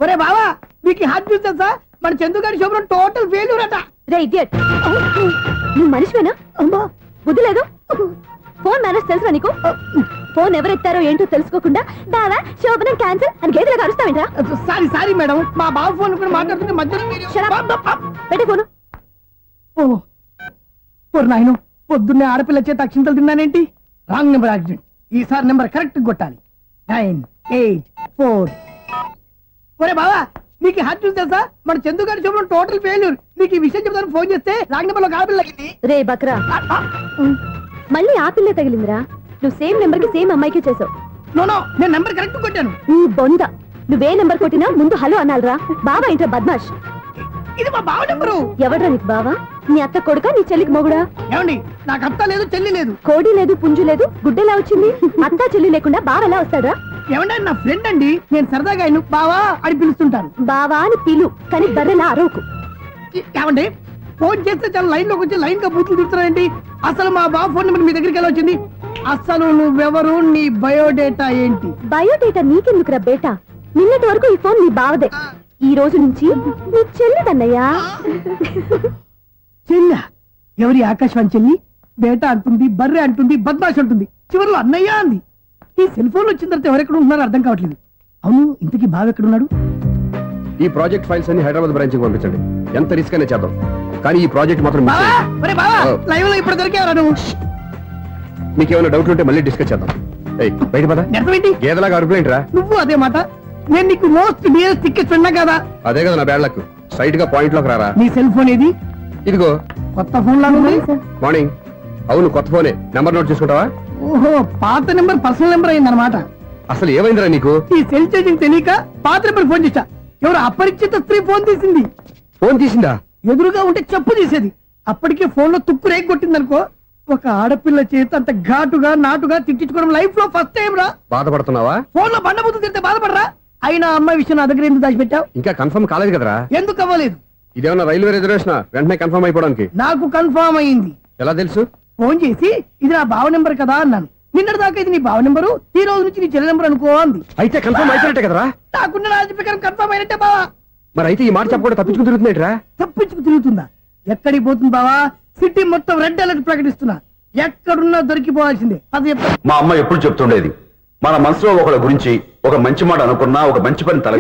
ఒరే బావా మీకు హార్ట్ న్యూస్ తెలుసా? మన చందుగారి శుభ్రం టోటల్ ఫెయిల్యూర్ అట. రే ఇడియట్, నువ్వు మనిషివేనా? అమ్మా బుద్ధి లేదు. ఫోన్ మేనేజ్ తెలుసా నీకు? ఫోన్ ఎవరెత్తారో ఏంటో తెలుసుకోకుండా బావా శోభనం క్యాన్సిల్ అని గేదెలకు అరుస్తావేంట్రా? సారీ మేడం, మా బావ ఫోన్ కూడా మాట్లాడుతుంటే మధ్యలో పెట్టే ఫోను. నాయను పొద్దున్నే ఆడపిల్ల చేత అక్షింతలు తిన్నానేంటి? Wrong number accident. ఈసారి నెంబర్ కరెక్ట్ కొట్టాలి. 984. ఒరే బావా నీకు హార్ట్ న్యూస్ తెలుసా? మన చందుగారి శుభ్రం టోటల్ ఫెయిల్యూర్. నీకు ఈ విషయం చెప్తాను ఫోన్ చేస్తే రాంగ్ నెంబర్ లో ఆడపిల్ల తగ్గింది. రే బక్రా, మళ్ళీ ఆ పిల్లే తగిలిందిరా. నువ్వు సేమ్ నెంబర్ కి సేమ్ అమ్మాయికి చేసావు. నో నేను నెంబర్ కరెక్ట్ కొట్టాను. నీ బొంద, నువ్వే నెంబర్ కొట్టినా ముందు హలో అనాలరా. బావా ఏంట్రా బద్మాష్? ఇది మా బావ నెంబరు. ఎవడ్రా నీకు బావా? నీ అత్త కొడుక, నీ చెల్లికి మొగుడా? ఏమండి, నాకు అత్త లేదు చెల్లి లేదు. కోడి లేదు పుంజు లేదు, గుడ్డెలా వచ్చింది? అత్త చెల్లి లేకుండా బావ ఎలా వస్తాడా? ఏమండి, నా ఫ్రెండ్ అండి, నేను సరదాగా ఆయన బావా అని పిలుస్తుంటాను. బావా అని పిలు, కానీ బర్రెలా అరవకు. ఏమండి, ఫోన్ చేస్తే చాలా లైన్ లోకి వచ్చి లైన్ గా బూతులు తిడుతున్నాయండి. అసలు మా బావ ఫోన్ నెంబర్ మీ దగ్గరికి ఎలా వచ్చింది? అసలు నువ్వెవరు, నీ బయోడేటా ఏంటి? బయోడేటా నీకెందుకురా బేటా? నిన్నటి వరకు ఈ ఫోన్ నీ బావదే, ఈ రోజు నుంచి నీ చెల్లిదన్నయ్యా. చెల్ల ఎవరి? ఆకాశవాణి చెల్లి. బేటా అంటుంది, బర్రె అంటుంది, బద్మాష్ అంటుంది, చివరిలో అన్నయ్య అంది. ఈ సెల్ ఫోన్ వచ్చిన తర్వాత ఎవరెక్కడ ఉంటున్నారో అర్థం కావట్లేదు. అవును, ఇంతకీ బావ ఎక్కడున్నాడు? ఈ ప్రాజెక్ట్ ఫైల్స్ అన్ని హైదరాబాద్ బ్రాంచ్ కి పంపించండి. ఎంత రిస్క్ అనే చేద్దాం, కానీ ఈ ప్రాజెక్ట్ మాత్రం మిస్ చేయొద్దు. లైవ్ లో ఇప్పుడు దొరికేవరా నువ్వు? మీకు ఏమైనా డౌట్ ఉంటే మళ్ళీ డిస్కస్ చేద్దాం. బయట పద. నిజమేంటి? గేదలాగా అరుపులేంట్రా? నువ్వు అదే మాట. నేను నీకు మోస్ట్ డియరెస్ట్ టికెట్ విన్నా కదా. అదే కదా నా బ్యాడ్ లక్. స్ట్రైట్ గా పాయింట్ లోకి రారా. నీ సెల్ ఫోన్ ఏది? ఇదిగో కొత్త ఫోన్ లాగా ఉంది. మార్నింగ్. అవును, కొత్త ఫోనే. నెంబర్ నోట్ చేసుకుంటావా? ఓహో, పాత నెంబర్ పర్సనల్ నెంబర్ అయిందన్నమాట. అసలు ఏమైందిరా నీకు? ఈ సెల్ చేసింగ్ తెలియక పాత నెంబర్ ఫోన్ చేశా. ఎవరు అపరిచిత స్త్రీ ఫోన్ తీసింది. ఫోన్ తీసిందా? ఎదురుగా ఉంటే చెప్పు తీసేది. అప్పటికే ఫోన్ లో తుక్కు రేగి కొట్టిందనుకో. ఒక ఆడపిల్ల చేత అంత ఘాటుగా నాటుగా తిట్టించుకోవడం లైఫ్ లో ఫస్ట్ టైం రా. బాధపడుతున్నావా? ఫోన్ లో బండబూతులు తింటే బాధపడరా? అయినా అమ్మాయి విషయం నా దగ్గర ఎందుకు దాచిపెట్టావు? ఇంకా కన్ఫర్మ్ కాలేదు కదరా. ఎందుకు అవ్వలేదు? ఇదేమన్నా రైల్వే రిజర్వేషన్? వెంటనే కన్ఫర్మ్ అయిపోవడానికి. నాకు కన్ఫర్మ్ అయింది. ఎలా తెలుసు? ఫోన్ చేసి ఇది నా బావ నెంబర్ కదా అన్నాను. నిన్నటి దాకా ఇది నీ బావ నెంబరు, ఈ రోజు నుంచి నీ చెల్లి నెంబర్ అనుకో అంది. అయితే కన్ఫర్మ్ అయిపోయినట్టే కదరా. నాకున్న రాజు ప్రకారం కన్ఫర్మ్ అయినట్టే బావా. మరి అయితే ఈ మాట చెప్పకుండా తప్పించుకుని తిరుగుతున్నాయిట్రా. తప్పించుకు తిరుగుతుందా? ఎక్కడికి పోతుంది బావా? సిటీ మొత్తం రెడ్ అలర్ట్ ప్రకటిస్తున్నా. ఎక్కడున్నా దొరికిపోవాల్సిందే. అది చెప్తా. మా అమ్మ ఎప్పుడు చెప్తుండేది, మన మనసులో ఒకళ్ళ గురించి ఒక మంచి మాట అనుకున్నా ఒక మంచి పని తల.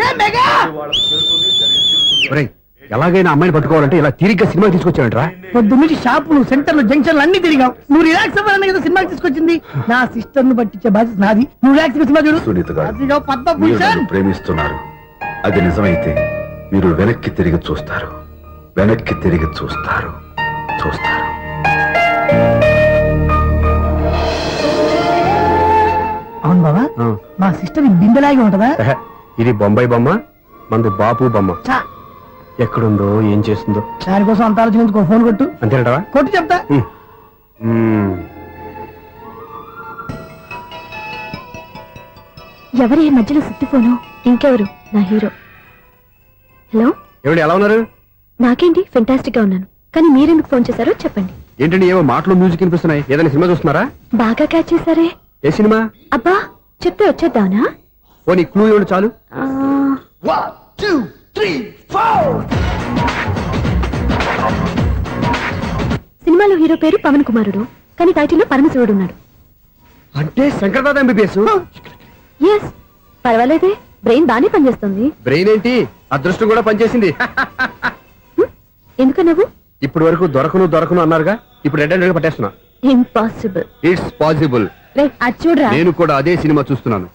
ఎలాగైనా అమ్మాయిని పట్టుకోవాలంటే ఇలా తిరిగ్గా సినిమా తీసుకొచ్చావంట్రా. పొద్దు నుంచి షాపులు, సెంటర్లు, జంక్షన్లు అన్ని తిరిగావు. నువ్వు రిలాక్స్ అవ్వాలని కదా సినిమాకి తీసుకొచ్చింది. నా సిస్టర్ ను పట్టించే బాధ్యత నాది. నువ్వు రిలాక్స్ సినిమా చూడు. సునీత గారు, అదిగో మీరు పద్మభూషణ్. నన్ను ప్రేమిస్తున్నారు. అది నిజమైతే మీరు వెనక్కి తిరిగి చూస్తారు, వెనక్కి తిరిగి చూస్తారు, చూస్తారు. అవును బాబా, మా సిస్టర్ బిందెలాగే ఉంటదా? ఇది బొంబాయి బొమ్మ, మంది బాపు బొమ్మ. చా, ఎక్కడుందో ఏం చేస్తుందో దానికోసం అంత ఆలోచించుకో. ఫోన్ కొట్టు. అంతేనంటావా? కొట్టు చెప్తా. ఎవరి మధ్యలో సుత్తి ఫోను? ఇంకెవరు? నా హీరో. హలో, ఏమిటి ఎలా ఉన్నారు? నాకేంటి ఫెంటాస్టిక్ గా ఉన్నాను, కానీ మీరెందుకు ఫోన్ చేశారో చెప్పండి. ఏంటండి ఏవో మాటలు మ్యూజిక్ వినిపిస్తున్నాయి? ఏదైనా సినిమా చూస్తున్నారా? బాగా క్యాచ్ చేశారే. ఏ సినిమా? అబ్బా, చెప్తే వచ్చేద్దానా? ఓ నీ క్లూ ఇవ్వండి చాలు. 1 2 3 4. సినిమాలో హీరో పేరు పవన్ కుమారుడు, కానీ టైటిల్లో పరమశివుడు ఉన్నాడు. అంటే శంకర్దాద ఎంబీబీఎస్. ఎస్, పర్వాలేదే, బ్రెయిన్ బానే పనిచేస్తుంది. బ్రెయిన్ ఏంటి, అదృష్టం కూడా పనిచేసింది. ఎందుకన్నావు? ఇప్పటి వరకు దొరకను అన్నారుగా, ఇప్పుడు రెడ్ హ్యాండెడ్ గా పట్టేస్తున్నా. ఇంపాసిబుల్. It's possible. అది చూడరా. నేను కూడా అదే సినిమా చూస్తున్నాను.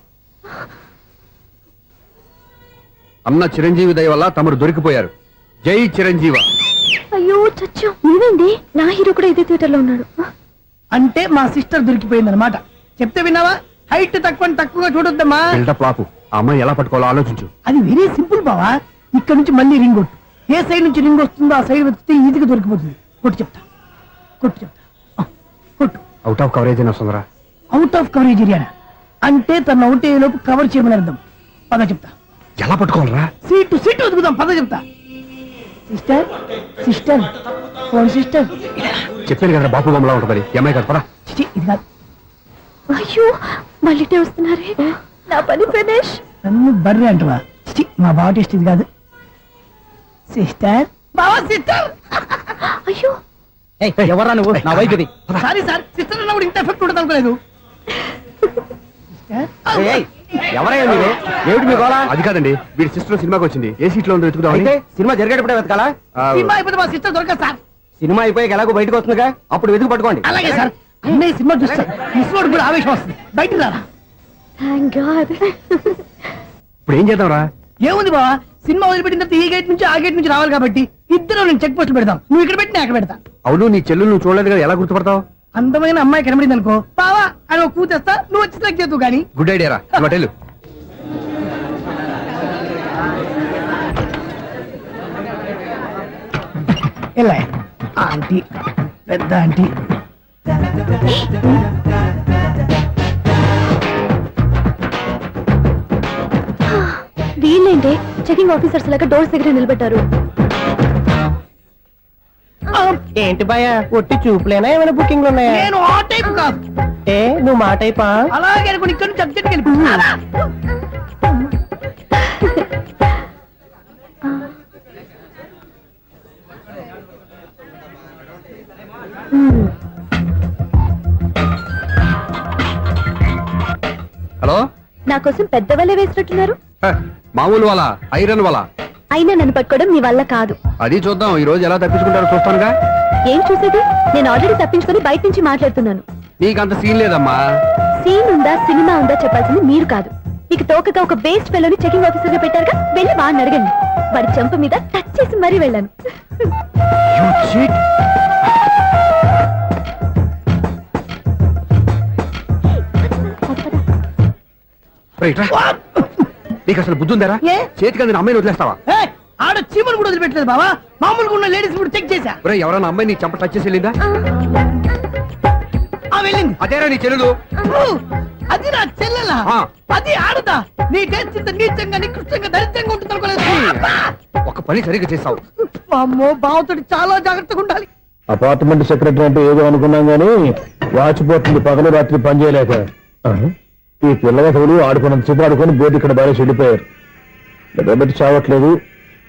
అన్న చిరంజీవి దయ వల్ల తమరు దొరికిపోయారు. జై చిరంజీవ. అయ్యో చచ్చా, నువ్వేంటి? నా హీరో కూడా ఇదే థియేటర్ లో ఉన్నాడు. అంటే మా సిస్టర్ దొరికిపోయింది అనమాట. చెప్తే విన్నావా? హైట్ తక్కువగా చూడొద్దమ్మా. బిల్డప్ లాపు. ఆ అమ్మాయి ఎలా పట్టుకోవాలో ఆలోచించు. అది వెరీ సింపుల్ బావా. ఇక్కడ నుంచి మళ్ళీ రింగ్ కొట్టు. ఏ సైడ్ నుంచి రింగ్ వస్తుందో ఆ సైడ్ వెతికితే ఈజీగా దొరికిపోతుంది. కొట్టు చెప్తా. కొట్టు. అవుట్ ఆఫ్ కవరేజ్ అయినా వస్తుందిరా. అవుట్ ఆఫ్ కవరేజ్ ఏరియా అంటే తన అవుట్ అయ్యే లోపు కవర్ చేయమని అర్థం. పద చెప్తా. ఎలా పట్టుకోవాలరా? సీటు వెతుకుదాం. పద చెప్తా. Sister phone sister. చెప్పాను కదా బాపు బొమ్మలా ఉంటుంది. అమ్మాయి కదా. పదా. ఇది కాదు. అయ్యో, మళ్ళీ వస్తున్నారే. నా పని ఫినిష్. నన్ను బర్రె అంటవా? మా బావ టేస్ట్ ఇది కాదు. సిస్టర్, బావా సిస్టర్. అయ్యో ఎవరా నువ్వు? నా వైఫ్ ఇది. సారీ సార్, సిస్టర్ అన్నప్పుడు ఇంత ఎఫెక్ట్ ఉండదు అనుకోలేదు. ఎవరయ్యా మీరు? ఏమిటి మీ గోళ? అది కాదండి, వీడి సిస్టర్ సినిమాకి వచ్చింది. ఏ సీట్ లో ఉందో వెతుకుదామని. అయితే సినిమా జరిగేటప్పుడే వెతకాలా? సినిమా అయిపోతే మా సిస్టర్ దొరకదు సార్. సినిమా అయిపోయాక ఎలాగో బయటకు వస్తుందిగా, అప్పుడు వెతుకు పట్టుకోండి. అలాగే సార్. అన్నయ్య సినిమా చూస్తారు, మిస్ కూడా ఆవేశం వస్తుంది. బయటికి రారా. Thank God. ఇప్పుడు ఏం చేద్దాంరా? ఏముంది బావా, సినిమా వదిలిపెట్టిన తర్వాత ఈ గేట్ నుంచి ఆ గేట్ నుంచి రావాలి కాబట్టి ఇద్దరు నేను చెక్ పోస్ట్ పెడతాం. నువ్వు ఇక్కడ పెట్టి నేను అక్కడ పెడతా. అవును, నీ చెల్లెలు నువ్వు చూడలేదు కదా, ఎలా గుర్తుపడతావు? అందమైన అమ్మాయి కనబడింది అనుకో, బావా అని ఒక కూతేస్తా, నువ్వు వచ్చి సెలెక్ట్ చేద్దు కానీ. గుడ్ ఐడియా రా, హోటల్. ఎలా ఆంటీ, పెద్ద ఆంటీ. వీళ్ళేంటి చెకింగ్ ఆఫీసర్స్ లాగా డోర్స్ దగ్గర నిలబెట్టారు. ఏంటి భయ, ఒట్టి చూపులేనా ఏమైనా బుకింగ్లు ఉన్నాయా? నేను ఆ టైప్ కాదు. ఏ నువ్వు మాట అయిపా? అలాగే అనుకుని ఇక్కడ నుంచి అర్జెంట్కి వెళ్ళిపోతున్నా. హలో, నా కోసం పెద్ద వలే వేసినట్టున్నారు. హ, మామూలు వాళ్ళ ఐరన్ వాళ్ళ. అయినా నన్ను పట్టుకోవడం మీ వల్ల కాదు. అది చూద్దాం, ఈ రోజు ఎలా తప్పించుకుంటారో చూస్తానుగా. ఏం చూసేది? నేను ఆల్రెడీ తప్పించుకొని బయట నుంచి మాట్లాడుతున్నాను. నీకు అంత సీన్ లేదమ్మా. సీన్ ఉందా సినిమా ఉందా చెప్పాల్సింది మీరు కాదు. మీకు తోకగా ఒక బేస్ట్ ఫెలోని చెకింగ్ ఆఫీసర్ గా పెట్టారుగా, వెళ్ళి వాడిని అడగండి. వాడి చెంప మీద టచ్ చేసి మరీ వెళ్ళాను. You cheat. రైట్ రా. నీకు అసలు బుద్ధి ఉందారా? ఏ? చేతికి అందిన అమ్మాయిని వదిలేస్తావా? ఏయ్, ఆడ చీమలు కూడా వదిలిపెట్టలేదు బావా. మామూలుగా ఉన్న లేడీస్ కూడా చెక్ చేశా. ఒరేయ్, ఎవరైనా అమ్మాయి నీ చెంప టచ్ చేసి వెళ్ళిందా? ఆ వెళ్ళింది. అదేరా నీ చెల్లెలు. అది నా చెల్లెలా? ఆ. అది ఆడదా? నీ టేస్ట్ ఇంత నీచంగా నికృష్టంగా దరిద్రంగా ఉంటుంది అనుకోలేదు. ఒక పని సరిగ్గా చేసావు. అమ్మో, బావతోటి చాలా జాగ్రత్తగా ఉండాలి. అపార్ట్మెంట్ సెక్రటరీ అంటే ఏదో అనుకున్నాం గానీ వాచిపోతుంది పగలు రాత్రి పని చేయలేక. ఈ పిల్లగతులు ఆడుకున్నంత సేపు ఆడుకొని బోర్డు ఇక్కడ బాగా చెడిపోయారు. నిద్రబెట్టి చావట్లేదు,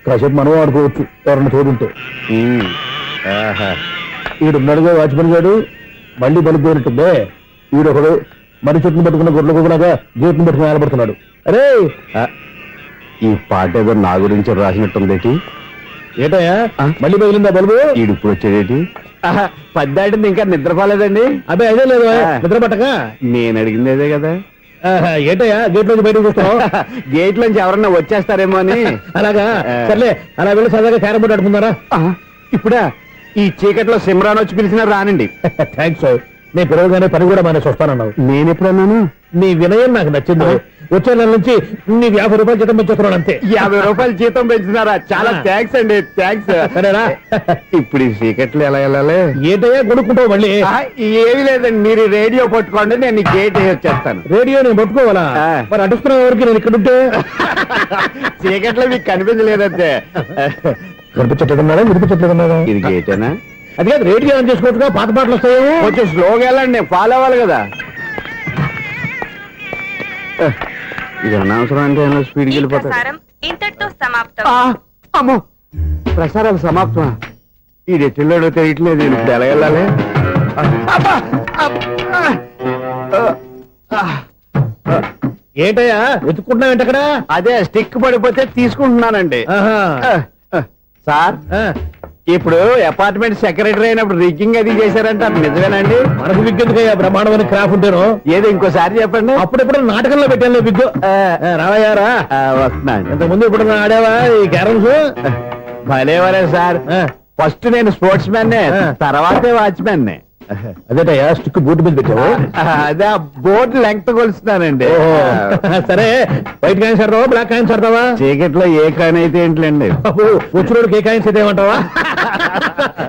కాసేపు మనం ఆడుకోవచ్చు ఎవరన్నా తోడుంటే. ఈడున్నాడుగా వాచ్మెన్ గారు, మళ్ళీ బలిపోయినట్టుందే. ఈడొకడు మరి చెట్టును పట్టుకున్న గొడ్ల కుక్కలాగా గేట్ను పట్టుకుని నిలబడుతున్నాడు. అరే, ఈ పాట ఏదో నా గురించి రాసినట్టుందేటి. ఏటయ్యా మళ్ళీ పగిలిందా బల్బు? ఈడు ఇప్పుడు వచ్చేదేటి? పద్దాటింది ఇంకా నిద్రపోలేదండి. అదే అదే లేదు నిద్ర పట్టక. నేను అడిగింది అదే కదా. ఏటయ్యా గేట్ నుంచి బయటకు చూస్తావు? గేట్ లోంచి ఎవరన్నా వచ్చేస్తారేమో అని. అలాగా, సర్లే అలా వెళ్ళి సరదాగా క్యారం బోర్డు ఆడుకుందారా? ఇప్పుడా? ఈ చీకట్లో సిమ్రాన్ వచ్చి పిలిచినా రానండి. థ్యాంక్స్. నేను పిలవగానే పని కూడా మానేసి వస్తానన్నావు. నేను ఎప్పుడన్నాను? నీ వినయం నాకు నచ్చింది. వచ్చే నెల నుంచి నీకు 50 రూపాయలు జీతం పెంచుతున్నాను అంతే. 50 రూపాయలు జీతం పెంచినారా? చాలా థ్యాంక్స్ అండి, థ్యాంక్స్. సరేనా? ఇప్పుడు ఈ చీకట్లు ఎలా వెళ్ళాలి? ఏంటయ్యా కొనుక్కుంటావు మళ్ళీ? ఏమి లేదండి, మీరు రేడియో పట్టుకోండి, నేను ఈ గేట్ వచ్చేస్తాను. రేడియో నేను పట్టుకోవాలా? మరి అడుస్తున్నా ఎవరికి నేను ఇక్కడ ఉంటే? చీకట్లో మీకు కనిపించలేదంటే. కనిపించట్లేదన్నారా వినిపించట్లేదన్నారా? ఇది గేటేనా? అది కాదు, రేడియో ఆన్ చేసుకోవచ్చుగా, పాత పాటలు వస్తాయేమో. కొంచెం స్లోగా వెళ్ళండి, నేను ఫాలో అవ్వాలి కదా. ఇది అనవసరం అంటే స్పీడ్కి వెళ్ళిపోతాడు. ప్రసారం ఇంతటితో సమాప్తం. అమ్మో, ప్రసారాలు సమాప్తమా? ఇది ఎట్టిల్లాడో తెలియట్లేదు, నేను ఇప్పుడు ఎలా వెళ్ళాలి? ఏంటయ్యా వెతుక్కుంటున్నావు ఏంటక్కడ? అదే స్టిక్ పడిపోతే తీసుకుంటున్నానండి. సార్, ఇప్పుడు అపార్ట్మెంట్ సెక్రటరీ అయినప్పుడు రిగ్గింగ్ అది చేశారంట, నిజమేనండి? మనకు విగ్గెందుకయ్యా బ్రహ్మాండమైన క్రాఫ్ ఉంటాను. ఏదో ఇంకోసారి చెప్పండి. అప్పుడెప్పుడు నాటకంలో పెట్టాను విగ్గు. రావయ్యారా? వస్తున్నాను. ఇంతకుముందు ఇప్పుడు ఆడావా ఈ క్యారమ్స్? భలేవరే సార్, ఫస్ట్ నేను స్పోర్ట్స్ మ్యాన్, తర్వాతే వాచ్మెన్. అదేటయ్యా స్టిక్ బూట్ మీద పెట్టావు? అదే బోర్డు లెంగ్త్ కొలుస్తున్నానండి. సరే, వైట్ కాయిన్స్ ఆడతావా బ్లాక్ కాయిన్స్ ఆడతావా? చీకట్లో ఏ కాయిన్ అయితే ఏంటండి? వచ్చినోడికి ఏ కాయిన్స్ అయితే ఏమంటావా?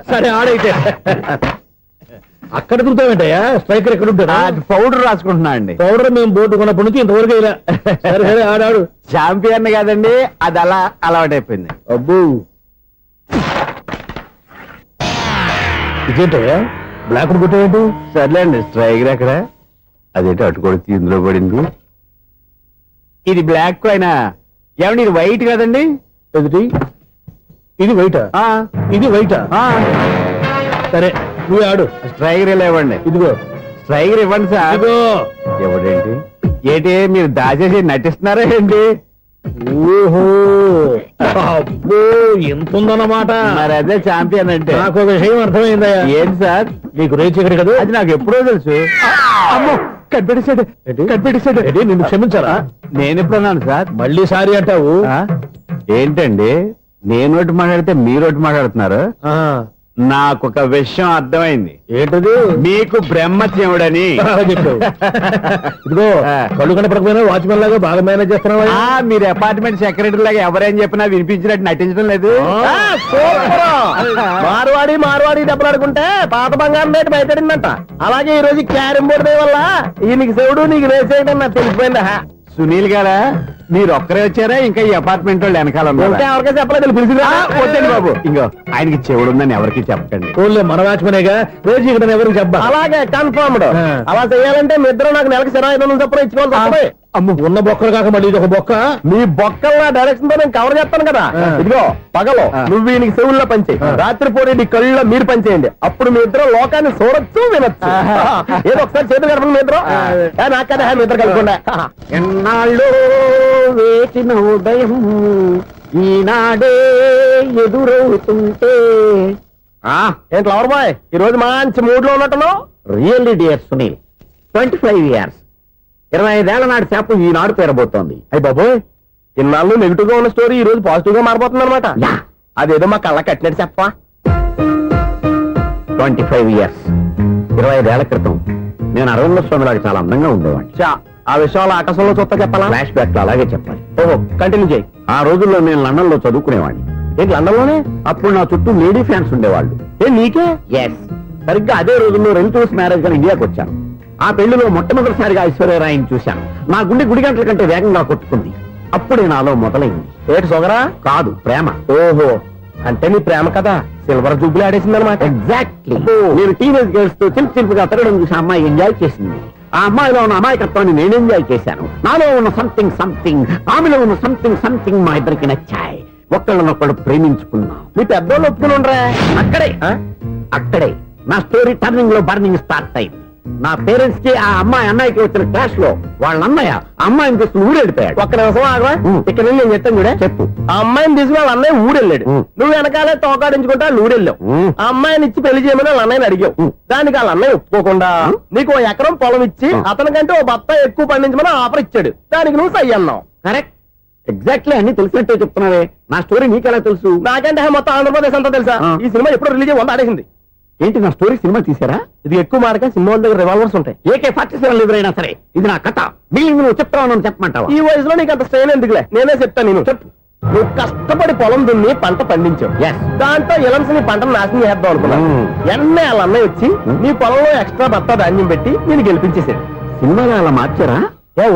సరే ఆడైతే. అక్కడ తిరుగుతావేంటయ్యా? స్ట్రైకర్ ఎక్కడ ఉంటారా? పౌడర్ రాసుకుంటున్నా అండి. పౌడర్ మేము బోర్డు కొన్నప్పటి నుంచి ఇంతవరకు ఇలా. సరే సరే ఆడాడు. చాంపియన్ కదండి, అది అలా అలవాటైపోయింది. అబ్బు, ఇదేంటయ్యా బ్లాక్ కొట్టేంటి? సర్లేండి, స్ట్రైకర్ ఎక్కడ? అదేంటి అటు కొడితే ఇందులో పడింది. ఇది బ్లాక్ అయినా ఏమండి ఇది వైట్ కదండి? ఎదుటి ఇది వైటా? ఇది వైటా? సరే నువ్వు ఆడు. స్ట్రైగర్ ఇలా ఇవ్వండి. ఇదిగో స్ట్రైగర్ ఇవ్వండి సార్. ఇవ్వడేంటి? ఏంటి మీరు దాచేసి నటిస్తున్నారా ఏంటి? ఓహో అబ్బో ఎంత ఉందన్నమాట. మరి అదే ఛాంపియన్ అంటే. నాకు ఒక విషయం అర్థమైందా? ఏంటి సార్? మీకు రేచి ఇక్కడ కదా, అది నాకు ఎప్పుడో తెలుసు. అమ్మో కనిపెట్టేశాడు, కనిపెట్టేశాడు. నిన్ను క్షమించారా? నేను ఎప్పుడన్నాను సార్? మళ్ళీ సారీ అంటావు. ఏంటండి నేను ఒకటి మాట్లాడితే మీరు ఒకటి మాట్లాడుతున్నారు? నాకు ఒక విషయం అర్థమైంది. ఏంటది? మీకు బ్రహ్మత్యముడని చెప్పావు. ఇదిగో కళ్ళు కనపడకపోయినా వాచ్మెన్ లాగా బాగా మేనేజ్ చేస్తున్నావా? మీరు అపార్ట్మెంట్ సెక్రటరీ లాగా ఎవరేం చెప్పినా వినిపించినట్టు నటించడం లేదు. మార్వాడి దెబ్బలాడుకుంటే పాత బంగారం రేటు బయటడిందంట. అలాగే ఈ రోజు క్యారం బోర్డు వల్ల ఈయనకి శివుడు నీకు వేసేయడం నాకు తెలిసిపోయిందా? సునీల్ గారా మీరు ఒక్కరే వచ్చారా? ఇంకా ఈ అపార్ట్మెంట్ వాళ్ళు వెనకాల ఎవరికీ చెప్పలేదు. వద్దండి బాబు, ఇంకో ఆయనకి చెవుడు ఉందని ఎవరికి చెప్పండి. మన వాచ్మనేగా రోజు ఇక్కడ ఎవరికి చెప్పా. అలాగే కన్ఫర్మ్డ్. అలా చేయాలంటే మీ ఇద్దరు నాకు నెలకి 500 చొప్పున ఇచ్చుకోవాలి. అమ్మ ఉన్న బొక్కలు కాక మళ్ళీ ఇది ఒక బొక్క. మీ బొక్కల డైరెక్షన్ తో నేను కవర్ చేస్తాను కదా. ఇదిగో పగలో నువ్వు ఈయనకి చెవుల్లో పనిచేయి, రాత్రి పూట నీ కళ్ళలో మీరు పనిచేయండి. అప్పుడు మీ ఇద్దరు లోకాన్ని చూడొచ్చు వినొచ్చు. ఏదో ఒకసారి చేతులు కలపండి మీ ఇద్దరు. నాకు కదా మీ ఇద్దరు కలపకుండా. ఎన్నాళ్ళు వేసిన ఉదయం ఈనాడే ఎదురవుతుంటే. ఏంటి లవర్ బాయ్ ఈ రోజు మంచి మూడ్ లో ఉన్నట్టును? రియల్లీ డియర్ సునీల్, 25 years 25 ఏళ్ల నాటి చేప ఈనాడు పేరబోతోంది. అయ్యి బాబోయ్, ఇన్నాళ్ళు నెగిటివ్ గా ఉన్న స్టోరీ ఈ రోజు పాజిటివ్ గా మారిపోతుంది అనమాట. అదేదో మా కళ్ళ కట్టినట్టు చెప్పా. 25 years 25 ఏళ్ల క్రితం నేను అరవింద స్వామిలాగా చాలా అందంగా ఉండేవాడిని. ఆ విషయాలు ఆకాశంలో చూస్తా చెప్పాలా? ఫ్లాష్ బ్యాక్ లో అలాగే చెప్పాలి. ఓహో కంటిన్యూ చేయి. ఆ రోజుల్లో నేను లండన్ లో చదువుకునేవాడిని. ఏంటి లండన్ లోనే? అప్పుడు నా చుట్టూ లేడీ ఫ్యాన్స్ ఉండేవాళ్ళు. నీకే? ఎస్. సరిగ్గా అదే రోజుల్లో రిలేటివ్స్ మ్యారేజ్ గా ఇండియాకి వచ్చాను. ఆ పెళ్లిలో మొట్టమొదటిసారిగా ఐశ్వర్యరాయని చూశాను. నా గుండె గుడి గంటల కంటే వేగంగా కొట్టుకుంది. అప్పుడే నాలో మొదలైంది. ఏటి సొగరా? కాదు, ప్రేమ. ఓహో, అంటే నీ ప్రేమ కదా సిల్వర్ జూబ్లీ ఆడేసింది అనమాట. ఎగ్జాక్ట్లీ. నేను టీనేజ్ గర్ల్స్ తో చిలుపుగా తిరగడం చూసి అమ్మాయి ఎంజాయ్ చేసింది. ఆ అమ్మాయిలో ఉన్న అమాయకత్వాన్ని నేను ఎంజాయ్ చేశాను. నాలో ఉన్న సంథింగ్ ఆమెలో ఉన్న సంథింగ్ మా ఇద్దరికి నచ్చాయి. ఒక్కళ్ళనొక్కడు ప్రేమించుకున్నాం. మీ పెద్దోళ్ళు ఒప్పుకుని ఉండరా? అక్కడే నా స్టోరీ టర్నింగ్ లో బర్నింగ్ స్టార్ట్ అయింది. నా పేరెంట్స్ కి ఆ అమ్మాయి అన్నయ్యకి వచ్చిన క్లాష్ లో వాళ్ళ అన్నయ్య అమ్మాయిని తీసుకుని ఊరెళ్ళిపోయాడు. ఒక్క నిమిషం ఆగవా? ఇక్కడ నేను చెప్తాను కూడా. చెప్పు. ఆ అమ్మాయిని తీసుకుని వాళ్ళ అన్నయ్య ఊరెళ్ళాడు. నువ్వు వెనకాలే తోకాడించుకుంటా ఊరెళ్ళావు. ఆ అమ్మాయిని ఇచ్చి పెళ్లి చేయమని వాళ్ళ అన్నయ్యని అడిగావు. దానికి వాళ్ళ అన్నయ్య ఒప్పుకోకుండా నీకు 1 ఎకరం పొలం ఇచ్చి అతనికంటే ఓ బత్త ఎక్కువ పండించమని ఆఫర్ ఇచ్చాడు. దానికి నువ్వు సై అన్నావు. కరెక్ట్. ఎగ్జాక్ట్లీ అన్ని తెలిసినట్టే చెప్తున్నావే. నా స్టోరీ నీకెలా తెలుసు? నాకంటే మొత్తం ఆంధ్రప్రదేశ్ అంతా తెలుసా? ఈ సినిమా ఎప్పుడు రిలీజ్ అయ్యి 100 ఆడేసింది. ఏంటి నా స్టోరీ సినిమా తీసారా? ఇది ఎక్కువ మార్క సినిమాల దగ్గర రివాల్వర్స్ ఉంటాయి. AK-47 ఎదురైనా సరే ఇది నా కథ. మిగిలింది నువ్వు చెప్తావు చెప్పమంటావా? ఈ వయసులో నీకు అంత స్ట్రెయిన్ ఎందుకులే, నేనే చెప్తాను. నేను చెప్పు. నువ్వు కష్టపడి పొలం దున్ని పంట పండించావు. దాంతో ఇలమ్స్ నీ పంటను నాశనం చేద్దాం అనుకున్నాను. ఎన్నే వాళ్ళ అన్నయ్య వచ్చి నీ పొలంలో ఎక్స్ట్రా బత్తా ధాన్యం పెట్టి నేను గెలిపించేసాడు. సినిమాలో అలా మార్చారా?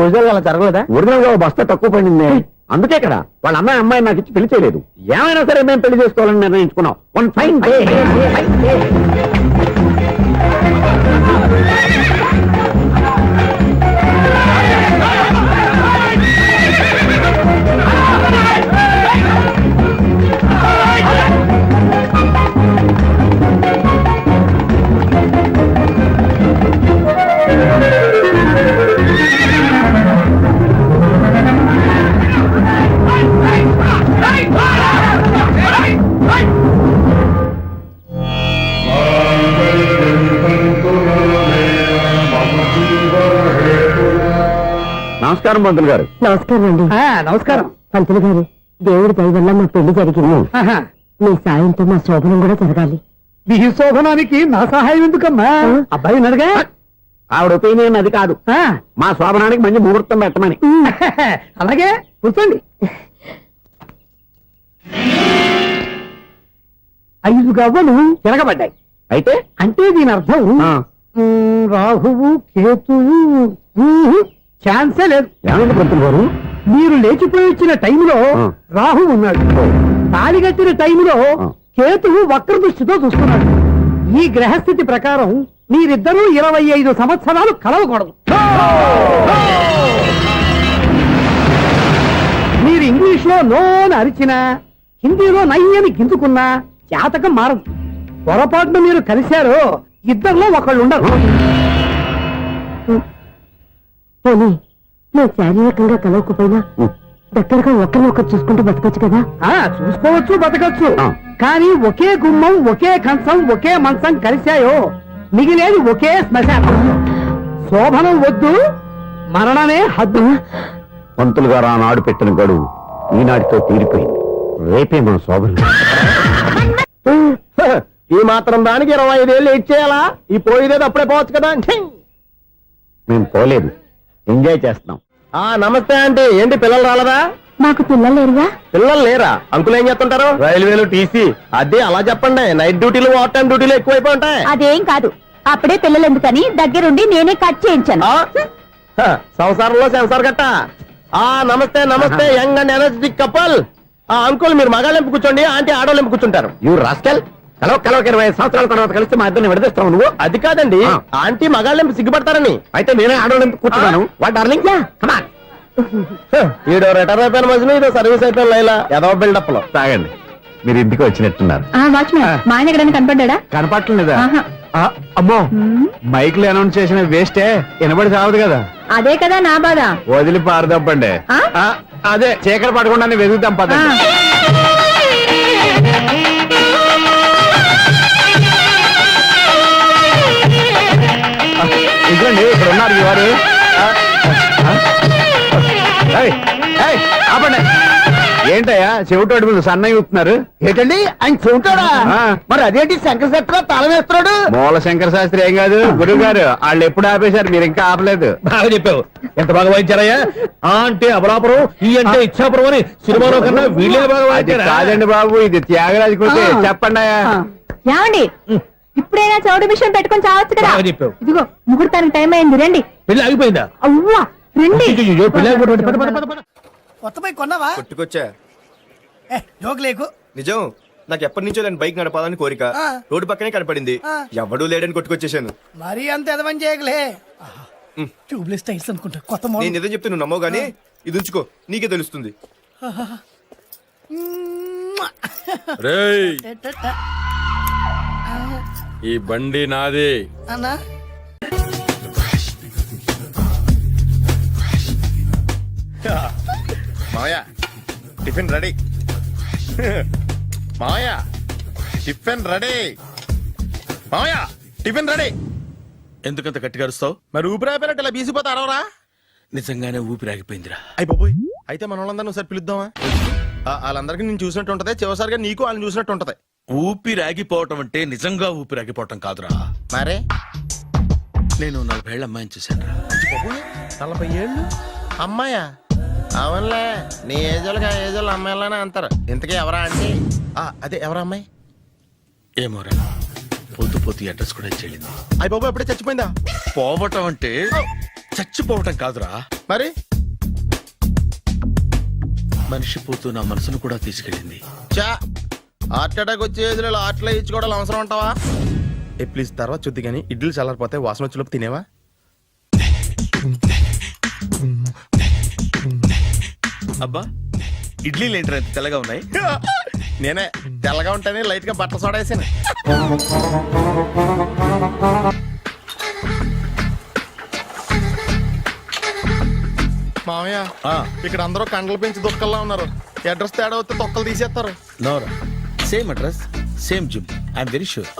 ఒరిజినల్ అలా జరగలేదా? ఒరిజినల్ గా బస్తా తక్కువ పండింది. అందుకే కదా వాళ్ళ అమ్మాయి నాకు ఇచ్చి పెళ్లి చేయలేదు. ఏమైనా సరే మేము పెళ్లి చేసుకోవాలని నిర్ణయించుకున్నాం. One fine day. నమస్కారం పంతులు గారు. నమస్కారం అండి. నమస్కారం పంతులు గారు. దేవుడి దయ వల్ల మా పెళ్లి జరిగింది. మీ సాయంతో మా శోభనం కూడా జరగాలి. మీ శోభనానికి నా సహాయం ఎందుకమ్మా? అబ్బాయి ఉన్నాడుగా. ఆవిడ ఒపీనియన్ అది కాదు. మా శోభనానికి మంచి ముహూర్తం పెట్టమని. అలాగే కూర్చోండి. 5 గవ్వలు తిరగబడ్డాయి. అయితే అంటే దీని అర్థం రాహువు కేతువు ఛాన్సే లేదు. ఏమైంది పంతులు గారు? మీరు లేచిపోయి వచ్చిన టైంలో రాహు ఉన్నాడు. తాళిగట్టిన టైంలో కేతువు వక్ర దృష్టితో చూస్తున్నాడు. ఈ గ్రహస్థితి ప్రకారం మీరిద్దరూ 25 సంవత్సరాలు కలవకూడదు. మీరు ఇంగ్లీష్ ఇంగ్లీష్ లో నోని అరిచినా హిందీలో నయ్యని గింజుకున్నా జాతకం మారదు. పొరపాటున మీరు కలిశారో ఇద్దరిలో ఒకళ్ళు ఉండరు. పోనీ నువ్వు శారీరకంగా కలవకపోయినా దగ్గరగా ఒకరినొకరు చూసుకుంటూ బతకొచ్చు కదా. చూసుకోవచ్చు, బతకచ్చు. ఆ. కానీ ఒకే గుమ్మం, ఒకే కంచం, ఒకే మంచం కలిశాయో మిగిలేది ఒకే శ్మశానం. శోభనం వద్దు, మరణమే హద్దు. పంతులు గారు ఆనాడు పెట్టిన గడువు ఈనాటితో తీరిపోయింది. రేపే మన శోభనం. ఈ మాత్రం దానికి 25 ఏళ్ళు ఇచ్చేయాలా? ఈ పోయేదేది అప్పుడే పోవచ్చు కదా. మేము పోలేదు, ఎంజాయ్ చేస్తున్నాం. నమస్తే ఆంటీ. ఏంటి పిల్లలు రాలదా? మాకు పిల్లలు లేరుగా. పిల్లలు లేరా? అంకులు ఏం చేస్తుంటారు? రైల్వేలు, టీసీ. అదే అలా చెప్పండి. నైట్ డ్యూటీలు, ఓవర్ టైం డ్యూటీలు ఎక్కువైపోయి ఉంటాయి. అదేం కాదు, అప్పుడే పిల్లలు ఎందుకని దగ్గరుండి నేనే కట్ చేయించాను. సంసారంలో సెన్సార్ గట్ట. నమస్తే నమస్తే, young and energetic couple. Uncle మీరు మగాళ్ళెంపు కూర్చోండి, ఆంటీ ఆడోళ్ళెంపు కూర్చుంటారు. యూ రాస్కెల్, కలవక 20 సంవత్సరాల తర్వాత కలిస్తే మా ఇద్దరిని విడదీస్తావు నువ్వు. అది కాదండి, ఆంటీ మగాళ్ళెంపు సిగ్గుపడతారని. అయితే నేనే ఆడవాళ్ళని కూర్చున్నాను. What darling, come on. ఈడో రిటైర్ అయిపోయిన మధ్యలో ఇదో సర్వీస్ అయిపోయిన లైలా ఏదో బిల్డప్ లో. తాగండి, మీరు ఇంటికి వచ్చినట్టున్నారు. వాచ్మెన్ మా ఆయన ఎక్కడైనా కనపడ్డా? కనపడలేదా? ఆహా. అమ్మో, మైక్ లో అనౌన్స్ చేసిన వేస్టే, వినబడి సావదు కదా. అదే కదా నా బాధ. వదిలి పారదప్పండి. ఆ? అదే చీకటి పడకుండా వెతుకుతాం పదండి. ఇదిగోండి, ఇక్కడ ఉన్నారు ఈ వారు. ఏయ్, ఏయ్, ఆపండి. ఏంటయ్యా చెవిటోడి మీద సన్నయ్య ఊపుతున్నారు? ఏంటండి ఆయన చెబుతాడా? మరి అదేంటి శంకర శెట్టిలో తాళం వేస్తున్నాడు? మూల శంకర శాస్త్రి ఏం కాదు, గురువు గారు. వాళ్ళు ఎప్పుడు ఆపేశారు, మీరు ఇంకా ఆపలేదు. బాగా చెప్పావు. ఎంత బాగా వాయించారయ్యా. అంటే అబలాపురం, ఈ అంటే ఇచ్చాపురం అని సినిమాలో కన్నా వీళ్ళే బాగా అది వాయించారా? కాదండి బాబు, ఇది త్యాగరాజు కృతి. చెప్పండి అయ్యా. ఏమండి, ఇప్పుడైనా చౌడు మిషన్ పెట్టుకొని చావచ్చు కదా. బాగా చెప్పావు. ఇదిగో ముహూర్తానికి టైం అయింది, రండి. పెళ్లి ఆగిపోయిందా? అవ్వా రండి. అయ్యయ్యో, పెళ్లి ఆగిపోయింది. పద, పద, పద, పద. కొత్త బైక్ కొన్నావా? కొట్టుకొచ్చా. జోక్ లేకు. నిజం, నాకు ఎప్పటి నుంచో దాని బైక్ నడపాలని కోరిక. రోడ్డు పక్కనే కనపడింది, ఎవడూ లేడని కొట్టుకొచ్చేసాను. మరీ అంత ఎదవని చేయగలే. ట్యూబ్లెస్ టైర్స్ అనుకుంటా, కొత్త మోడల్. నేను నిజం చెప్తే నువ్వు నమ్మవు గానీ ఇది ఉంచుకో, నీకే తెలుస్తుంది. రేయ్, ఈ బండి నాది. అన్నా మావయ్య టిఫిన్ రెడీ. మావయ్య టిఫిన్ రెడీ. మావయ్య టిఫిన్ రెడీ. ఎందుకంత గట్టిగా అరుస్తావు? మరి ఊపిరి అయిపోయినట్టు ఇలా బీసిపోతే అరవరా? నిజంగానే ఊపిరాగిపోయిందిరా. అయిపోయి అయితే మన వాళ్ళందరినీ ఒకసారి పిలుద్దామా? వాళ్ళందరికీ నేను చూసినట్టు ఉంటది, చివరిసారిగా నీకు వాళ్ళని చూసినట్టు ఉంటది. ఊపిరాగిపోవటం అంటే నిజంగా ఊపిరాగిపోవటం కాదురా. మరే నేను 40 ఏళ్ల అమ్మాయిని చూశాను రా. 40 ఏళ్ళు అమ్మాయా? అవునులే, నీ ఏజోళ్ళకి ఆ ఏజోళ్ళు అమ్మాయిలానే అంటారు. ఇంతకీ ఎవరా అంటే? అదే ఎవరా అమ్మాయి? ఏమోరా, పొద్దు పొద్దు అడ్రస్ కూడా చెల్లింది. అయిపోయి ఎప్పుడే చచ్చిపోయిందా? పోవటం అంటే చచ్చిపోవటం కాదురా, మరి మనిషి పోతూ నా మనసును కూడా తీసుకెళ్ళింది. చా హార్ట్ అటాక్ వచ్చే ఏజ్లో హార్ట్లో ఇచ్చుకోవడం అవసరం ఉంటావా? ప్లీజ్ తర్వాత చూద్ది కానీ ఇడ్లీలు చల్లారిపోతే వాసన వచ్చేలోపు తినేవా? అబ్బా, ఇడ్లీలు ఏంటంటే ఎంత తెల్లగా ఉన్నాయి? నేనే తెల్లగా ఉంటానే లైట్ గా బట్టలు సోడేసాను. మామయ్య, ఇక్కడ అందరూ కండలు పెంచి దుక్కల్లా ఉన్నారు. అడ్రస్ తేడా వస్తే తొక్కలు తీసేస్తారు. Nora, same address, same gym. I'm very sure.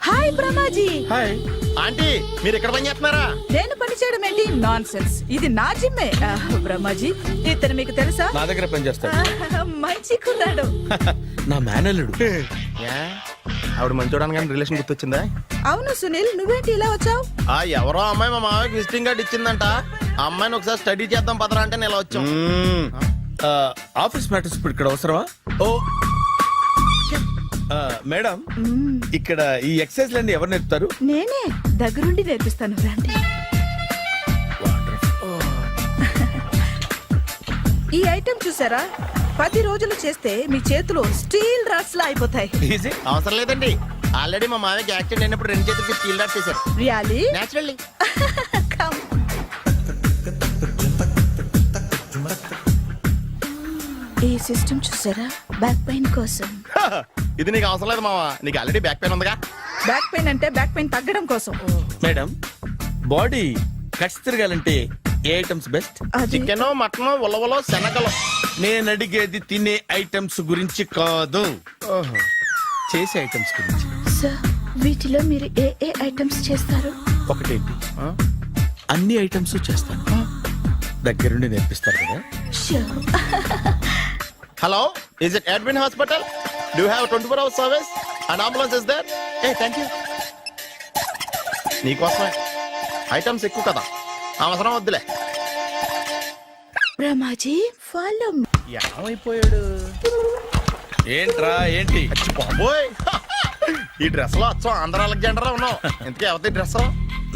Hi Brahmaji. Hi aunty, మీరు ఇక్కడ పని చేస్తున్నారా? నేను పని చేయడం ఏంటి? Nonsense. ఇది నా జిమ్మే. బ్రహ్మాజీ, ఇతను మీకు తెలుసా? నా దగ్గర పని చేస్తాడు. మంచి కుర్రాడు. నా మేనల్లుడు. ఆవిడ మంచి చూడడానికి రిలేషన్ గుర్తొచ్చిందా? అవును సునీల్, నువ్వేంటి ఇలా వచ్చావు? ఎవరో అమ్మాయి మా మామయ్యకి విజిటింగ్ కార్డు ఇచ్చిందంట. ఆ అమ్మాయిని ఒకసారి స్టడీ చేద్దాం పదరా అంటే నేను ఇలా వచ్చాం. ఆఫీస్ మ్యాటర్స్ ఇప్పుడు ఇక్కడ అవసరమా? ఓ మేడం, ఇక్కడ ఈ ఎక్సర్సైజ్ లన్నీ ఎవరు నేర్పుతారు? నేనే దగ్గరుండి నేర్పిస్తాను, రండి. ఈ ఐటెం చూసారా? 10 రోజులు చేస్తే మీ చేతులు స్టీల్ రాట్స్ లా అయిపోతాయి. అవసరం లేదండి, ఆల్రెడీ మా మామయ్యకి యాక్సిడెంట్ అయినప్పుడు 2 చేతులకి స్టీల్ డాట్ చేశారు. రియల్లీ? నేచురల్లీ. ఈ సిస్టమ్ చూసారా? బ్యాక్ పెయిన్ కోసం. ఇది నీకు అవసరం లేదు మావా, నీకు ఆల్రెడీ బ్యాక్ పెయిన్ ఉందిగా. బ్యాక్ పెయిన్ అంటే బ్యాక్ పెయిన్ తగ్గడం కోసం. మేడం బాడీ కట్స్ తిరగాలంటే ఏ ఐటమ్స్ బెస్ట్? అది చికెన్, మటన్, ఉలవలో, శనగలు. నేను అడిగేది తినే ఐటమ్స్ గురించి కాదు, చేసే ఐటమ్స్ గురించి. సార్, వీటిలో మీరు ఏ ఏ ఐటమ్స్ చేస్తారు? ఒకటేంటి, అన్ని ఐటమ్స్ చేస్తాను. దగ్గరుండి నేర్పిస్తారు కదా. Sure. Hello, is it admin hospital? Do have 24 hours service and ambulance is there? A thank you. నీకోసమే ఐటమ్స్ ఎక్కువ కదా, అవసరం వద్దులే. రమాజీ, ఫాలో. ఏమైపోయాడు? ఏంట్రా ఏంటి? బాబోయ్, ఈ డ్రెస్ లో అచ్చం ఆంధ్ర అలెగ్జాండర్ ఉన్నావు. ఇంతకీ ఎవరి డ్రెస్?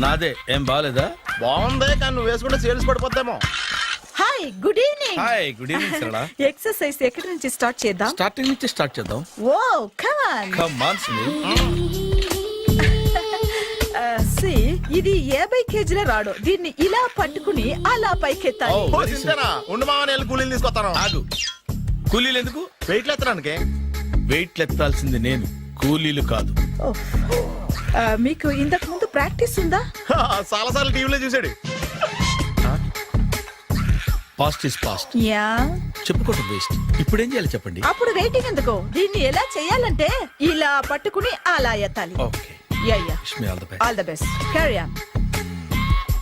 నాదే. ఏం బాగాలేదా? బాగుంది, కానీ నువ్వు వేసుకుంటే సేల్స్ పడిపోద్దేమో. Hi, good evening. Hi, good evening Sarala. Exercise ఎక్కడి నుంచి స్టార్ట్ చేద్దాం? స్టార్టింగ్ నుంచి స్టార్ట్ చేద్దాం. Oh come on. Come on Sunil. See, ఇది 50 కేజీల రాడు. దీన్ని ఇలా పట్టుకుని అలా పైకెత్తాలి. ఓ, సింతేనా? ఉండు మామ, నేను వెళ్ళి కూలీలు తీసుకొస్తాను. ఆగు. కూలీలు ఎందుకు? వెయిట్లు ఎత్తడానికి. వెయిట్ ఎత్తాల్సింది నేను, కూలీలు కాదు. మీకు ఇంతకు ముందు ప్రాక్టీస్ ఉందా? చాలా సార్లు టీవీలో చూసాడు. Past is past, yeah. చెప్పుకోవడం వేస్ట్. ఇప్పుడు ఏం చేయాలి చెప్పండి. అప్పుడు వెయిటింగ్ ఎందుకు? దీన్ని ఎలా చేయాలంటే ఇలా పట్టుకుని అలా ఎత్తాలి. Okay, ya ya. Wish me all the best. All the best. Carry on.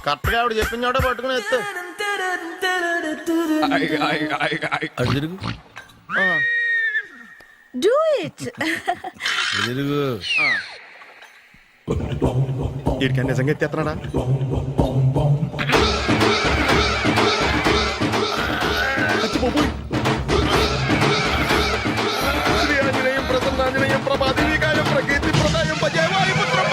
Correct గా ఆవిడ చెప్పిన చోట పట్టుకుని ఎత్తు. అటు తిరుగు, డూ ఇట్. అటు తిరుగు. వీడికి నిజంగా ఎత్తేస్తున్నాడా? శ్రీ ఆంజనేయం ప్రసన్నాంజనేయం ప్రభాదేవికాయం ప్రకీర్తి ప్రదాయం భజేవాయు పుత్రం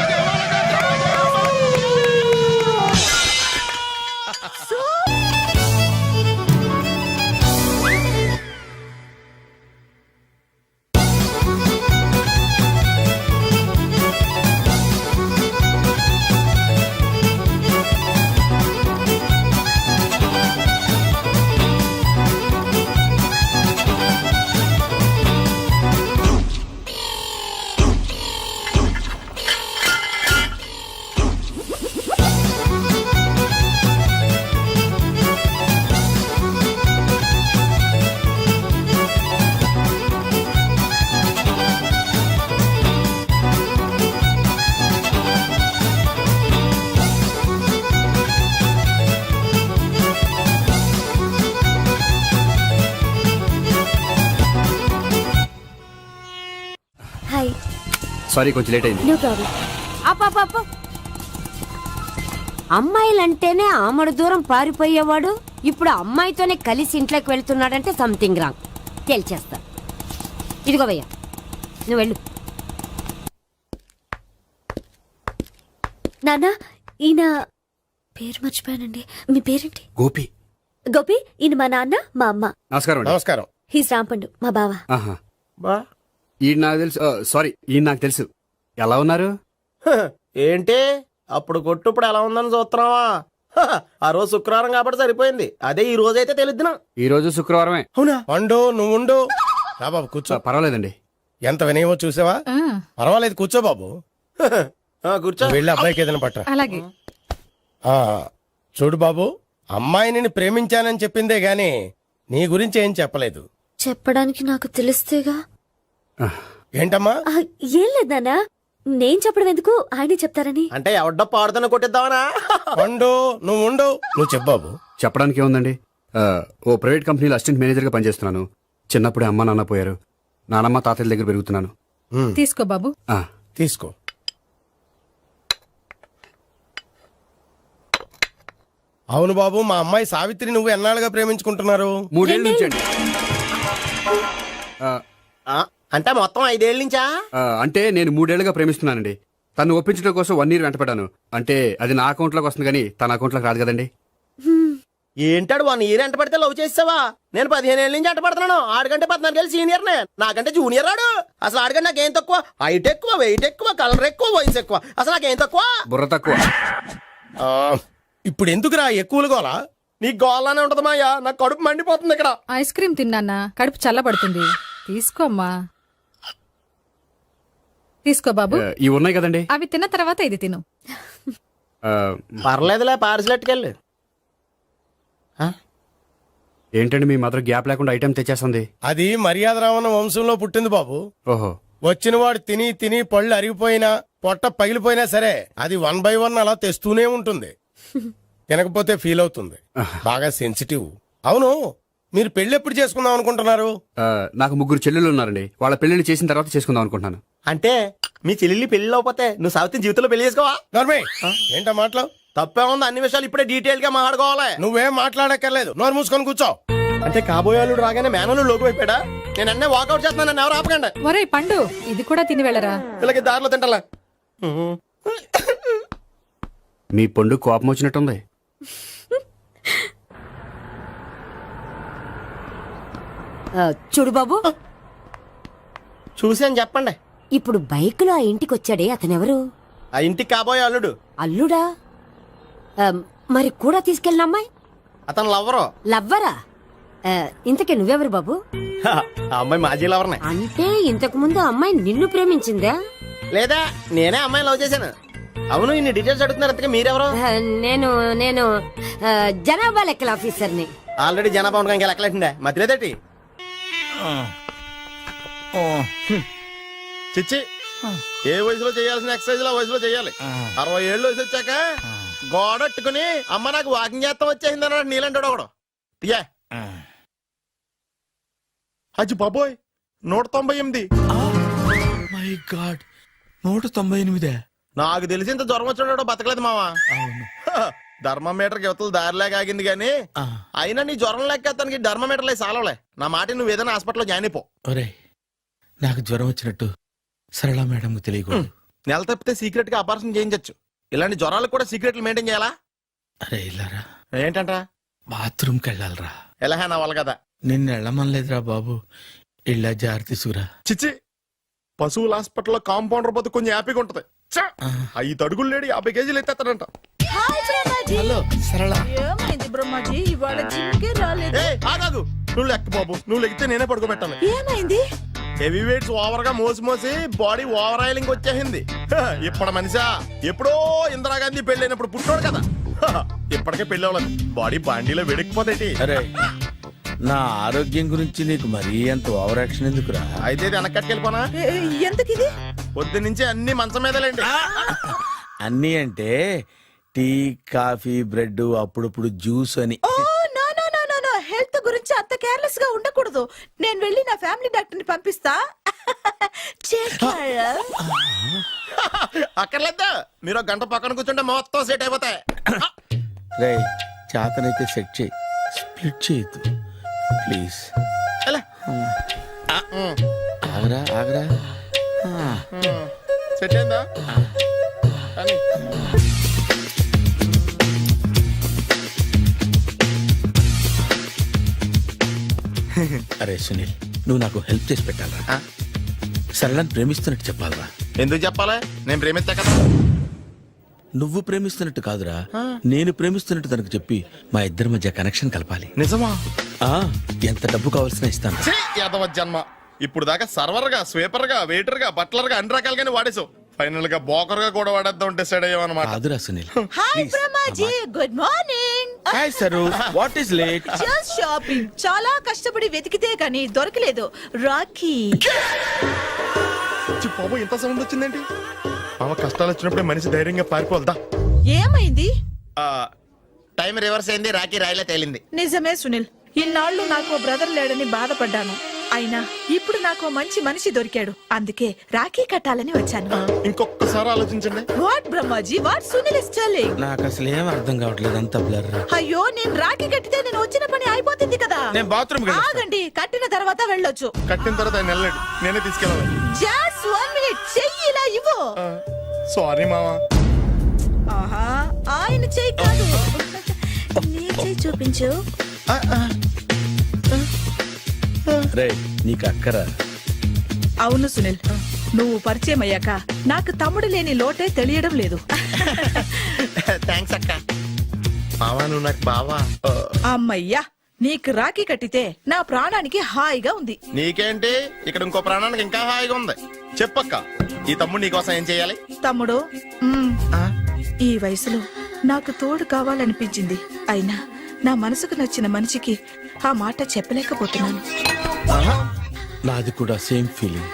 హాయ్. సారీ, కొంచెం లేట్ అయింది. No problem. అప్ప అమ్మాయిలంటేనే ఆమడు దూరం పారిపోయేవాడు ఇప్పుడు అమ్మాయితోనే కలిసి ఇంట్లోకి వెళ్తున్నాడంటే సంథింగ్ రాంగ్. తేల్చేస్తా. ఇదిగో భయ్యా, నువ్వు వెళ్ళు. నాన్న, ఈయన పేరు మర్చిపోయానండి. మీ పేరేంటి? గోపి. గోపి, ఈయన మా నాన్న, మా అమ్మ. నమస్కారం అండి. నమస్కారం. హీస్ రాంపండు, మా బావ. ఆహా. బా, ఈయన నాకు తెలుసు. సారీ, ఈయన నాకు తెలుసు. ఎలా ఉన్నారు? ఏంటి అప్పుడు కొట్టు ఇప్పుడు ఎలా ఉందని చూస్తున్నావా? ఆ రోజు శుక్రవారం కాబట్టి సరిపోయింది. అదే ఈ రోజు అయితే తెలుద్దునా. ఈ రోజు శుక్రవారమే. అవునా? వండు, నువ్వు ఉండు. రా బాబు కూర్చో. పర్వాలేదండి. ఎంత వినయమో చూసావా? పర్వాలేదు, కూర్చో బాబు. కూర్చో. వెళ్ళి అబ్బాయికి ఏదైనా పట్ట. అలాగే. చూడు బాబు, అమ్మాయిని నేను ప్రేమించానని చెప్పిందే గాని నీ గురించి ఏం చెప్పలేదు. చెప్పడానికి నాకు తెలిస్తేగా. ఏంటమ్మా? ఏం లేదు నాన్న, నేను చెప్పడం ఎందుకు, ఆయనే చెప్తారని. అంటే ఎవడ్డో పాడుతున్న కొట్టిద్దామనా? వండు, నువ్వు ఉండు. నువ్వు చెప్పు బాబు. చెప్పడానికి ఏముందండి, ఓ ప్రైవేట్ కంపెనీలో అసిస్టెంట్ మేనేజర్గా పనిచేస్తున్నాను. చిన్నప్పుడే అమ్మ నాన్న పోయారు. నానమ్మ తాతయ్య దగ్గర పెరుగుతున్నాను. తీసుకో బాబు. తీసుకో. అవును బాబు, మా అమ్మాయి సావిత్రి నువ్వు ఎన్నాళ్ళుగా ప్రేమించుకుంటున్నారు? 3 ఏళ్ళ నుంచి అండి. అంటే మొత్తం 5 ఏళ్ళ నుంచా? అంటే నేను 3 ఏళ్లుగా ప్రేమిస్తున్నానండి. తను ఒప్పించడం కోసం 1 year వెంటపడ్డాను. అంటే అది నా అకౌంట్లోకి వస్తుంది కానీ తన అకౌంట్లోకి రాదు కదండి. ఏంటాడు 1 year ఎంట పడితే లవ్ చేసావా? నేను 15 ఏళ్ళ నుంచి ఎంట పడుతున్నాను. ఆడికంటే 14 ఏళ్ళు సీనియర్ నే, నాకంటే జూనియర్ రాడు. అసలు ఆడికంటే నాకేం తక్కువ? హైట్ ఎక్కువ, వెయిట్ ఎక్కువ, కలర్ ఎక్కువ, వయసు ఎక్కువ. అసలు నాకేం తక్కువ? బుర్ర తక్కువ. ఇప్పుడు ఎందుకురా ఎక్కువలు గోలా? నీకు గోళ్ళనే ఉంటది మాయా నాకు కడుపు మండిపోతుంది ఇక్కడ. ఐస్ క్రీమ్ తిన్నానా కడుపు చల్లబడుతుంది. తీసుకోమ్మా. తీసుకో బాబు. ఇవి ఉన్నాయి కదండి. అవి తిన్న తర్వాత ఇది తిను. ఆ, పర్లేదులే పార్సిల్ ఎట్టుకెళ్ళి. ఏంటండి మీ మదర్ గ్యాప్ లేకుండా ఐటెం తెచ్చేస్తుంది? అది మర్యాద రావణ వంశంలో పుట్టింది బాబు. ఓహో. వచ్చిన వాడు తిని తిని పళ్ళు అరిగిపోయినా పొట్ట పగిలిపోయినా సరే అది 1 by 1 అలా తెస్తూనే ఉంటుంది. తినకపోతే ఫీల్ అవుతుంది. బాగా సెన్సిటివ్. అవును, మీరు పెళ్లి ఎప్పుడు చేసుకుందాం అనుకుంటున్నారు? నాకు 3 చెల్లెలు ఉన్నారండి. వాళ్ళ పెళ్లిని చేసిన తర్వాత చేసుకుందాం అనుకుంటున్నాను. అంటే మీ చెల్లెల్ని పెళ్లి అవ్వకపోతే నువ్వు సావిత్రి జీవితంలో పెళ్లి చేసుకోవా? నోర్మే ఏంటా మాటలు? తప్పేముంది, అన్ని విషయాలు ఇప్పుడే డీటెయిల్ గా మాట్లాడుకోవాలి. నువ్వేం మాట్లాడక్కర్లేదు, నోరు మూసుకొని కూర్చో. అంటే కాబోయేవాళ్ళు రాగానే మేనలు లోకి అయిపోయాడా? నేను అన్నీ వాకౌట్ చేస్తున్నాను, నన్ను ఎవరు ఆపకండి. ఒరే పండు, ఇది కూడా తిని వెళ్ళరా. వీళ్ళకి దారిలో తింటలా. మీ పండు కోపం వచ్చినట్టుంది. చూడు బాబు, చూసి అని చెప్పండి. ఇప్పుడు బైక్ లో ఆ ఇంటికి వచ్చాడే అతనెవరు? ఆ ఇంటికి కాబోయే అల్లుడు. అల్లుడా? మరి కూడా తీసుకెళ్ళిన అమ్మాయి అతను లవ్వరు. లవ్వరా? ఇంతకీ నువ్వెవరు బాబు? ఆ అమ్మాయి మాజీ లవర్నే. అంటే ఇంతకు ముందు అమ్మాయి నిన్ను ప్రేమించిందా? లేదా నేనే అమ్మాయి లవ్ చేశాను. అవును, ఇన్ని డీటెయిల్స్ అడుగుతున్నారు. అంతగా మీరెవరు? నేను నేను జనాభా లెక్కల ఆఫీసర్ని. ఆల్రెడీ జనాభా ఉండగా ఇంకా లెక్కలేటండే మధ్యలేదేటి. చిచ్చి, ఏ వయసులో చేయాల్సిన ఎక్సర్సైజ్ లో వయసులో చేయాలి. 60 ఏళ్ళు వయసు వచ్చాక గోడట్టుకుని అమ్మ నాకు వాకింగ్ చేస్తాం వచ్చేసింది అన్నాడు నీలంటాడు ఒకడు. అజ్జి బాబోయ్, 198. My God, 198. నాకు తెలిసి ఇంత జ్వరం వచ్చాడో బతకలేదు మావా. ధర్మమీటర్ యువతలు దారిలాగా ఆగింది గానీ అయినా నీ జ్వరం లెక్క అతనికి ధర్మమీటర్లే సాలవలే. నా మాట నువ్వు ఏదైనా హాస్పిటల్లో జాయిన్ అయిపో. ఒరే, నాకు జ్వరం వచ్చినట్టు సరళ మేడం తెలియకూడదు. నెల తప్పితే సీక్రెట్ గా ఆపరేషన్ చేయించచ్చు. ఇలాంటి జ్వరాలకు కూడా సీక్రెట్లు మెయింటైన్ చేయాలా? అరే ఇల్లారా, ఏంటంట? బాత్రూమ్కి వెళ్ళాలరా. ఎలా నా వాళ్ళ కదా. నిన్ను వెళ్ళమనలేదురా బాబు, ఇళ్ళ జారి తీసుకురా. చిచ్చి, పశువుల హాస్పిటల్లో కాంపౌండర్ పోతే కొంచెం హ్యాపీగా ఉంటది. 5 అడుగులు లేడి 50 కేజీలు ఎత్తేస్తాడంట. హలో సరళ. ఏమైంది బ్రహ్మాజీ, ఇవాళ జిమ్కే రాలేదు? ఆగాగు, నువ్వు లెక్క బాబు. నువ్వు లెక్కితే నేనే పడుకోబెట్టాను. ఏమైంది? హెవీ వెయిట్స్ ఓవర్ గా మోసి మోసి బాడీ ఓవర్ ఆయిలింగ్ వచ్చేసింది. ఇప్పుడు మనిషా ఎప్పుడో ఇందిరాగాంధీ పెళ్ళైనప్పుడు పుట్టాడు కదా. ఇప్పటికే పెళ్లి అవ్వలేదు, బాడీ బాండీలో వెడికిపోతాయి. అరే, నా ఆరోగ్యం గురించి నీకు మరీ అంత ఓవర్ యాక్షన్ ఎందుకురా? అయితే ఇది వెనకట్టుకెళ్ళిపోనా? ఎందుకు ఇది? పొద్దు నుంచి అన్ని మంచం మీదలేండి. అన్నీ అంటే టీ, కాఫీ, బ్రెడ్, అప్పుడప్పుడు జ్యూస్ అని. హెల్త్ గురించి అంత కేర్లెస్ గా ఉండకూడదు. నేను వెళ్ళి నా ఫ్యామిలీ డాక్టర్ ని పంపిస్తా. అక్కర్లేదా, మీరు ఒక గంట పక్కన కూర్చుంటే మొత్తం సెట్ అయిపోతాయి. రే, చేతనైతే సెట్ చేయి, స్ప్లిట్ చేయొద్దు ప్లీజ్. ఆగరా ఆగరా. సెట్ అయిందా? అరే సునీల్, నువ్వు నాకు హెల్ప్ చేసి పెట్టాలరా. సరళని ప్రేమిస్తున్నట్టు చెప్పాలరా. ఎందుకు చెప్పాలి? నేను ప్రేమిస్తా కదా. నువ్వు ప్రేమిస్తున్నట్టు కాదురా, నేను ప్రేమిస్తున్నట్టు తనకు చెప్పి మా ఇద్దరి మధ్య కనెక్షన్ కలపాలి. నిజమా? ఎంత డబ్బు కావాల్సిన ఇస్తాను. యాదవ జన్మ, ఇప్పుడు దాకా సర్వర్ గా, స్వీపర్ గా, వెయిటర్ గా, బట్లర్ గా అన్ని రకాలుగానే వాడేసావు. ఫైనల్ గా బోకర్ గా కూడా వాడేద్దాం డిసైడ్ అయ్యామన్నమాట. కాదురా Sunil. Hi Brahmaji, good morning. Hi sir, what is late? Just shopping. చాలా కష్టపడి వెతికితే కానీ దొరకలేదు. రాఖీ. బాబు, ఇంత సౌండ్ వచ్చిందేంటి? మామ, కష్టాలు వచ్చినప్పుడే మనిషి ధైర్యంగా పారిపోల్దా. ఏమైంది? టైం రివర్స్ అయింది, రాఖీ రాయిలా తేలింది. నిజమే సునీల్, ఇన్నాళ్ళు నాకు బ్రదర్ లేడని బాధపడ్డాను. అయినా ఇప్పుడు నాకు మంచి మనిషి దొరికాడు. అందుకే రాఖీ కట్టాలని వచ్చాను. ఇంకొకసారి ఆలోచించండి. What Brahmaji, what Sunil is telling? నాకు అసలు ఏం అర్థం కావట్లేదు, అంత బ్లర్. అయ్యో, నేను రాఖీ కట్టితే నేను వచ్చిన పని అయిపోతుంది కదా. నేను బాత్రూమ్ ఆగండి, కట్టిన తర్వాత వెళ్ళొచ్చు. కట్టిన తర్వాత ఆయన వెళ్ళండి, నేనే తీసుకెళ్ళాలి. జస్ట్ 1 minute, చెయ్యి ఇలా ఇవ్వు. సారీ మామా. ఆహా, ఆయన చెయ్యి కాదు, నీ చెయ్యి చూపించు. రే, నీకు అక్కరా? అవును సునీల్, నువ్వు పరిచయం అయ్యాక నాకు తమ్ముడు లేని లోటే తెలియడం లేదు. థ్యాంక్స్ అక్క. మావా, నువ్వు నాకు బావా. అమ్మయ్యా నీకు రాఖీ కట్టితే నా ప్రాణానికి హాయిగా ఉంది. నీకేంటి ఇక్కడ ఇంకో ప్రాణానికి ఇంకా హాయిగా ఉంది. చెప్పక్క, ఈ తమ్ముడు నీకోసం ఏం చేయాలి? తమ్ముడు ఈ వయసులో నాకు తోడు కావాలనిపించింది. అయినా నా మనసుకు నచ్చిన మనిషికి ఆ మాట చెప్పలేకపోతున్నాను. నాది కూడా సేమ్ ఫీలింగ్.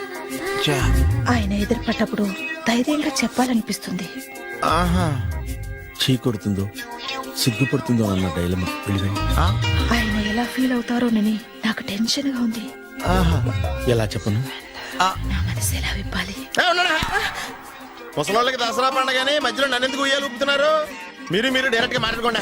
ఆయన ఎదురుపడ్డప్పుడు ధైర్యంగా చెప్పాలనిపిస్తుంది. చీ కొడుతుందో సిగ్గుపడుతుందో అన్న డైలమా వెళ్ళిపోయింది. ఆయన ఎలా ఫీల్ అవుతారోనని నాకు టెన్షన్ గా ఉంది. ఎలా చెప్పను? నా మనసు ఎలా విప్పాలి? ముసలోళ్ళకి దసరా పండగని మధ్యలో నన్నెందుకు ఉయ్యాలు ఊపుతున్నారు? మీరు డైరెక్ట్ గా మాట్లాడుకోండి.